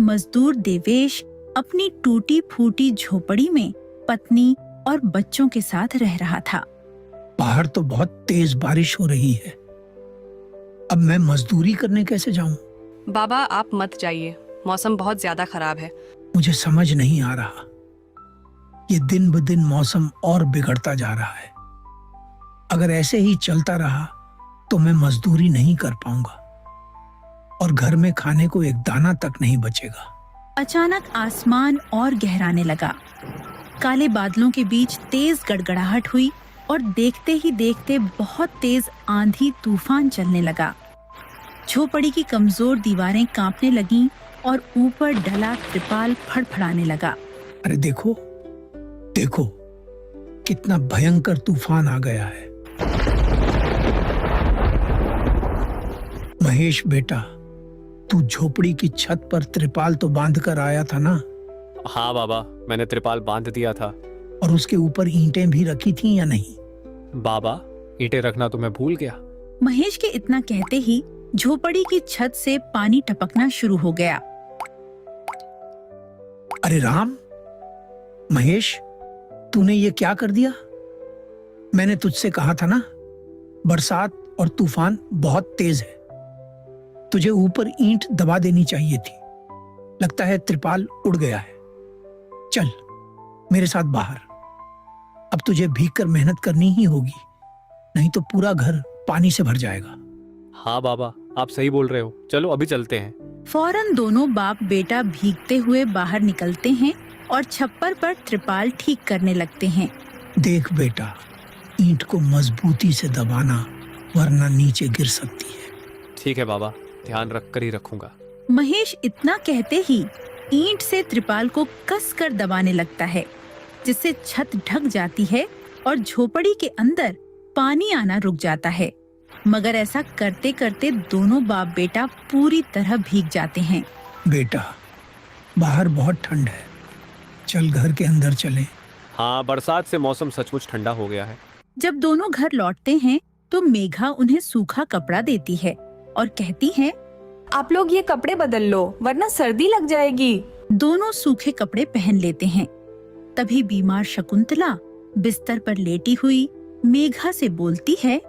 मजदूर देवेश अपनी टूटी फूटी झोपड़ी में पत्नी और बच्चों के साथ रह रहा था। बाहर तो बहुत तेज बारिश हो रही है, अब मैं मजदूरी करने कैसे जाऊं? बाबा आप मत जाइए, मौसम बहुत ज्यादा खराब है। मुझे समझ नहीं आ रहा, ये दिन ब दिन मौसम और बिगड़ता जा रहा है। अगर ऐसे ही चलता रहा तो मैं मजदूरी नहीं कर पाऊंगा और घर में खाने को एक दाना तक नहीं बचेगा। अचानक आसमान और गहराने लगा। काले बादलों के बीच तेज गड़गड़ाहट हुई और देखते ही देखते बहुत तेज आंधी तूफान चलने लगा। झोपड़ी की कमजोर दीवारें कांपने लगीं और ऊपर डला त्रिपाल फड़फड़ाने लगा। अरे देखो देखो, कितना भयंकर तूफान आ गया है। महेश बेटा, तू झोपड़ी की छत पर त्रिपाल तो बांध कर आया था ना? हाँ बाबा, मैंने त्रिपाल बांध दिया था। और उसके ऊपर ईंटें भी रखी थी या नहीं? बाबा, ईंटें रखना तो मैं भूल गया। महेश के इतना कहते ही झोपड़ी की छत से पानी टपकना शुरू हो गया। अरे राम, महेश, तूने ये क्या कर दिया? मैंने तुझसे कहा था ना, बरसात और तूफान बहुत तेज है, तुझे ऊपर ईंट दबा देनी चाहिए थी। लगता है त्रिपाल उड़ गया है। चल मेरे साथ बाहर, अब तुझे भीगकर मेहनत करनी ही होगी, नहीं तो पूरा घर पानी से भर जाएगा। हाँ बाबा, आप सही बोल रहे हो, चलो अभी चलते हैं। फौरन दोनों बाप बेटा भीगते हुए बाहर निकलते हैं और छप्पर पर त्रिपाल ठीक करने लगते हैं। देख बेटा, ईंट को मजबूती से दबाना, वरना नीचे गिर सकती है। ठीक है बाबा, ध्यान रख कर ही रखूंगा। महेश इतना कहते ही ईंट से त्रिपाल को कसकर दबाने लगता है, जिससे छत ढक जाती है और झोपड़ी के अंदर पानी आना रुक जाता है। मगर ऐसा करते करते दोनों बाप बेटा पूरी तरह भीग जाते हैं। बेटा, बाहर बहुत ठंड है, चल घर के अंदर चलें। हाँ, बरसात से मौसम सचमुच ठंडा हो गया है। जब दोनों घर लौटते हैं तो मेघा उन्हें सूखा कपड़ा देती है और कहती है, आप लोग ये कपड़े बदल लो वरना सर्दी लग जाएगी। दोनों सूखे कपड़े पहन लेते हैं। तभी बीमार शकुंतला बिस्तर पर लेटी हुई मेघा से बोलती है,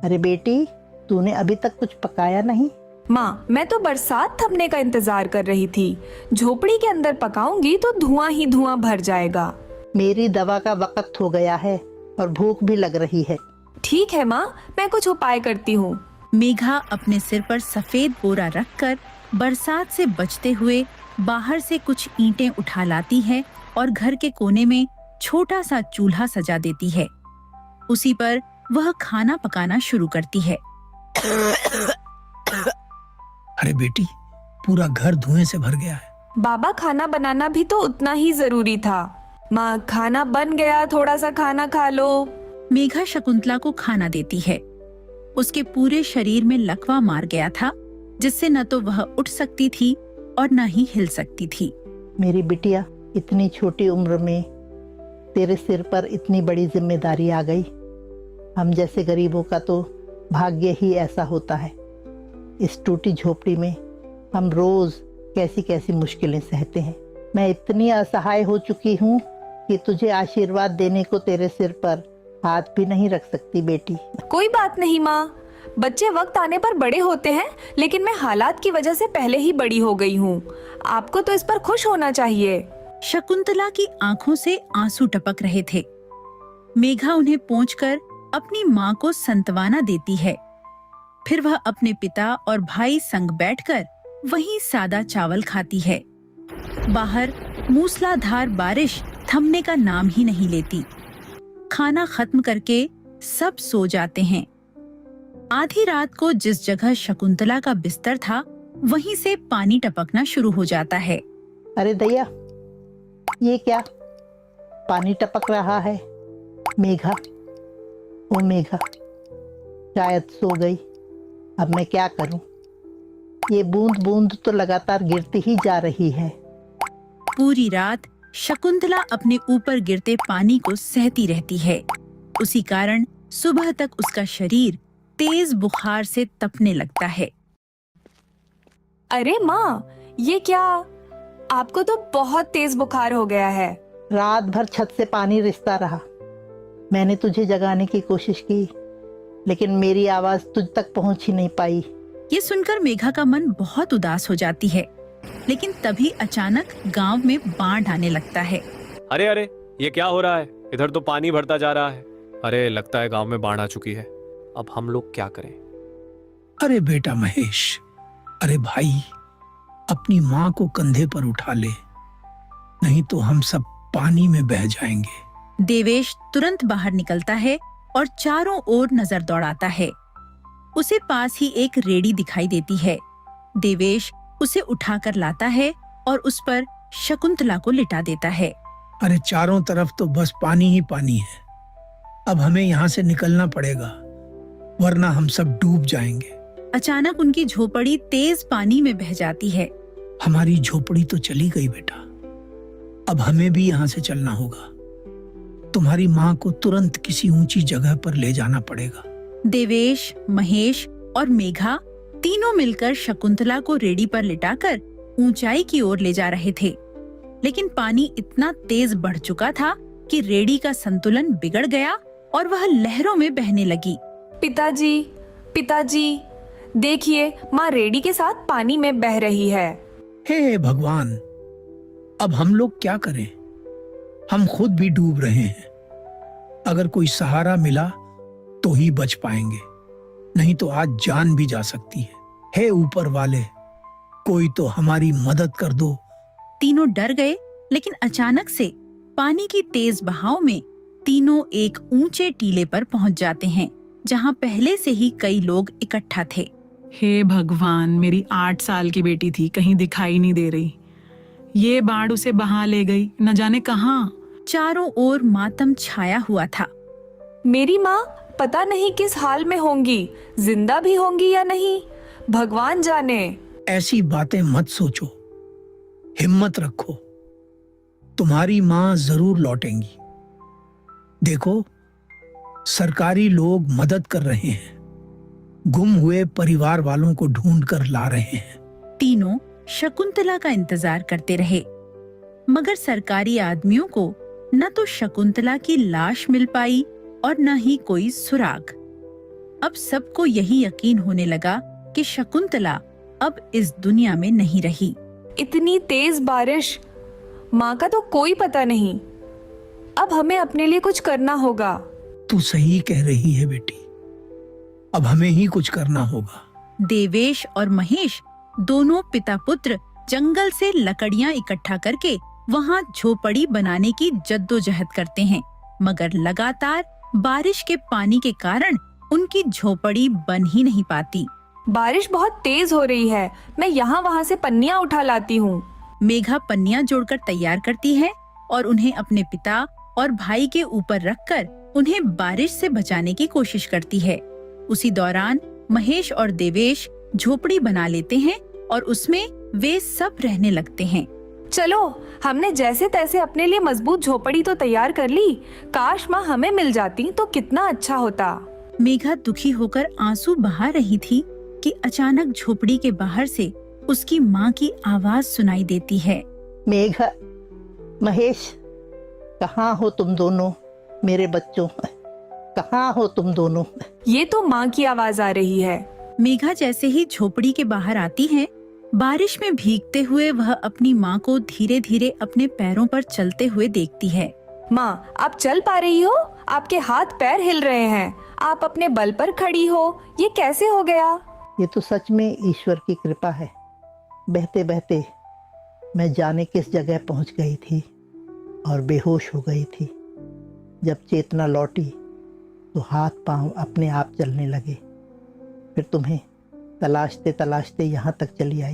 अरे बेटी, तूने अभी तक कुछ पकाया नहीं? माँ, मैं तो बरसात थमने का इंतजार कर रही थी। झोपड़ी के अंदर पकाऊंगी तो धुआं ही धुआं भर जाएगा। मेरी दवा का वक्त हो गया है और भूख भी लग रही है। ठीक है माँ, मैं कुछ उपाय करती हूँ। मेघा अपने सिर पर सफेद बोरा रखकर बरसात से बचते हुए बाहर से कुछ ईंटें उठा लाती है और घर के कोने में छोटा सा चूल्हा सजा देती है। उसी पर वह खाना पकाना शुरू करती है। अरे बेटी, पूरा घर धुएं से भर गया है। बाबा, खाना बनाना भी तो उतना ही जरूरी था। माँ, खाना बन गया, थोड़ा सा खाना खा लो। मेघा शकुंतला को खाना देती है। उसके पूरे शरीर में लकवा मार गया था, जिससे न तो वह उठ सकती थी और न ही हिल सकती थी। मेरी बिटिया, इतनी छोटी उम्र में तेरे सिर पर इतनी बड़ी जिम्मेदारी आ गई। हम जैसे गरीबों का तो भाग्य ही ऐसा होता है। इस टूटी झोपड़ी में हम रोज कैसी कैसी मुश्किलें सहते हैं। मैं इतनी असहाय हो चुकी हूँ कि तुझे आशीर्वाद देने को तेरे सिर पर हाथ भी नहीं रख सकती बेटी। कोई बात नहीं माँ, बच्चे वक्त आने पर बड़े होते हैं, लेकिन मैं हालात की वजह से पहले ही बड़ी हो गई हूँ। आपको तो इस पर खुश होना चाहिए। शकुंतला की आंखों से आंसू टपक रहे थे। मेघा उन्हें पोंछकर अपनी माँ को संतवाना देती है। फिर वह अपने पिता और भाई संग बैठकर वहीं सादा चावल खाती है। बाहर मूसलाधार बारिश थमने का नाम ही नहीं लेती। खाना खत्म करके सब सो जाते हैं। आधी रात को जिस जगह शकुंतला का बिस्तर था, वहीं से पानी टपकना शुरू हो जाता है। अरे दैया, ये क्या पानी टपक रहा है? मेघा, ओ मेघा, शायद सो गई। अब मैं क्या करूं? ये बूंद बूंद तो लगातार गिरती ही जा रही है। पूरी रात शकुंतला अपने ऊपर गिरते पानी को सहती रहती है। उसी कारण सुबह तक उसका शरीर तेज बुखार से तपने लगता है। अरे माँ, ये क्या? आपको तो बहुत तेज बुखार हो गया है। रात भर छत से पानी रिसता रहा। मैंने तुझे जगाने की कोशिश की, लेकिन मेरी आवाज तुझ तक पहुंच ही नहीं पाई। ये सुनकर मेघा का मन बहुत उदास हो जाती है, लेकिन तभी अचानक गांव में बाढ़ आने लगता है। अरे अरे, ये क्या हो रहा है? इधर तो पानी भरता जा रहा है। अरे लगता है गांव में बाढ़ आ चुकी है। अब हम लोग क्या करें? अरे बेटा महेश, अरे भाई, अपनी माँ को कंधे पर उठा ले, नहीं तो हम सब पानी में बह जाएंगे। देवेश तुरंत बाहर निकलता है और चारों ओर नजर दौड़ाता है। उसे पास ही एक रेड़ी दिखाई देती है। देवेश उसे उठाकर लाता है और उस पर शकुंतला को लिटा देता है। अरे चारों तरफ तो बस पानी ही पानी है। अब हमें यहाँ से निकलना पड़ेगा, वरना हम सब डूब जाएंगे। अचानक उनकी झोपड़ी तेज पानी में बह जाती है। हमारी झोपड़ी तो चली गई बेटा, अब हमें भी यहाँ से चलना होगा। तुम्हारी माँ को तुरंत किसी ऊंची जगह पर ले जाना पड़ेगा। देवेश, महेश और मेघा तीनों मिलकर शकुंतला को रेड़ी पर लिटाकर ऊंचाई की ओर ले जा रहे थे, लेकिन पानी इतना तेज बढ़ चुका था कि रेड़ी का संतुलन बिगड़ गया और वह लहरों में बहने लगी। पिताजी, पिताजी, देखिए माँ रेडी के साथ पानी में बह रही है। हे भगवान, अब हम लोग क्या करें? हम खुद भी डूब रहे हैं। अगर कोई सहारा मिला तो ही बच पाएंगे, नहीं तो आज जान भी जा सकती है। हे ऊपर वाले, कोई तो हमारी मदद कर दो। तीनों डर गए, लेकिन अचानक से पानी की तेज बहाव में तीनों एक ऊंचे टीले पर पहुंच जाते हैं, जहां पहले से ही कई लोग इकट्ठा थे। हे भगवान, मेरी 8 साल की बेटी थी, कहीं दिखाई नहीं दे रही। ये बाढ़ उसे बहा ले गई, न जाने कहाँ। चारों ओर मातम छाया हुआ था। मेरी माँ पता नहीं किस हाल में होंगी, जिंदा भी होंगी या नहीं, भगवान जाने। ऐसी बातें मत सोचो, हिम्मत रखो, तुम्हारी माँ जरूर लौटेंगी। देखो, सरकारी लोग मदद कर रहे हैं, गुम हुए परिवार वालों को ढूंढ कर ला रहे हैं। तीनों शकुंतला का इंतजार करते रहे, मगर सरकारी आदमियों को न तो शकुंतला की लाश मिल पाई और न ही कोई सुराग। अब सबको यही यकीन होने लगा कि शकुंतला अब इस दुनिया में नहीं रही। इतनी तेज बारिश, माँ का तो कोई पता नहीं। अब हमें अपने लिए कुछ करना होगा। तू सही कह रही है बेटी, अब हमें ही कुछ करना होगा। देवेश और महेश दोनों पिता पुत्र जंगल से लकड़ियां इकट्ठा करके वहां झोपड़ी बनाने की जद्दोजहद करते हैं, मगर लगातार बारिश के पानी के कारण उनकी झोपड़ी बन ही नहीं पाती। बारिश बहुत तेज हो रही है, मैं यहाँ वहाँ से पन्नियाँ उठा लाती हूँ। मेघा पन्नियां जोड़कर तैयार करती है और उन्हें अपने पिता और भाई के ऊपर रखकर उन्हें बारिश से बचाने की कोशिश करती है। उसी दौरान महेश और देवेश झोपड़ी बना लेते हैं और उसमें वे सब रहने लगते हैं। चलो, हमने जैसे तैसे अपने लिए मजबूत झोपड़ी तो तैयार कर ली। काश माँ हमें मिल जाती तो कितना अच्छा होता। मेघा दुखी होकर आंसू बहा रही थी कि अचानक झोपड़ी के बाहर से उसकी माँ की आवाज सुनाई देती है। मेघा, महेश, कहाँ हो तुम दोनों? मेरे बच्चों, कहाँ हो तुम दोनों? ये तो माँ की आवाज आ रही है। मेघा जैसे ही झोपड़ी के बाहर आती है, बारिश में भीगते हुए वह अपनी माँ को धीरे धीरे अपने पैरों पर चलते हुए देखती है। माँ, आप चल पा रही हो? आपके हाथ पैर हिल रहे हैं, आप अपने बल पर खड़ी हो, ये कैसे हो गया? ये तो सच में ईश्वर की कृपा है। बहते बहते मैं जाने किस जगह पहुंच गई थी और बेहोश हो गई थी। जब चेतना लौटी तो हाथ पांव अपने आप चलने लगे। फिर तुम्हें तलाशते तलाशते यहाँ तक चली आई।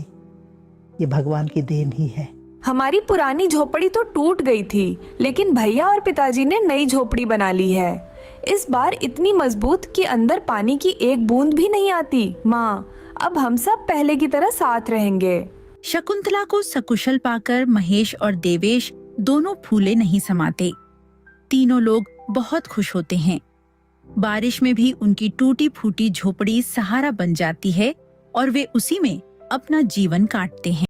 ये भगवान की देन ही है। हमारी पुरानी झोपड़ी तो टूट गई थी, लेकिन भैया और पिताजी ने नई झोपड़ी बना ली है। इस बार इतनी मजबूत कि अंदर पानी की एक बूंद भी नहीं आती। माँ, अब हम सब पहले की तरह साथ रहेंगे। शकुंतला को सकुशल पाकर महेश और देवेश दोनों फूले नहीं समाते। तीनों लोग बहुत खुश होते हैं। बारिश में भी उनकी टूटी फूटी झोपड़ी सहारा बन जाती है और वे उसी में अपना जीवन काटते हैं।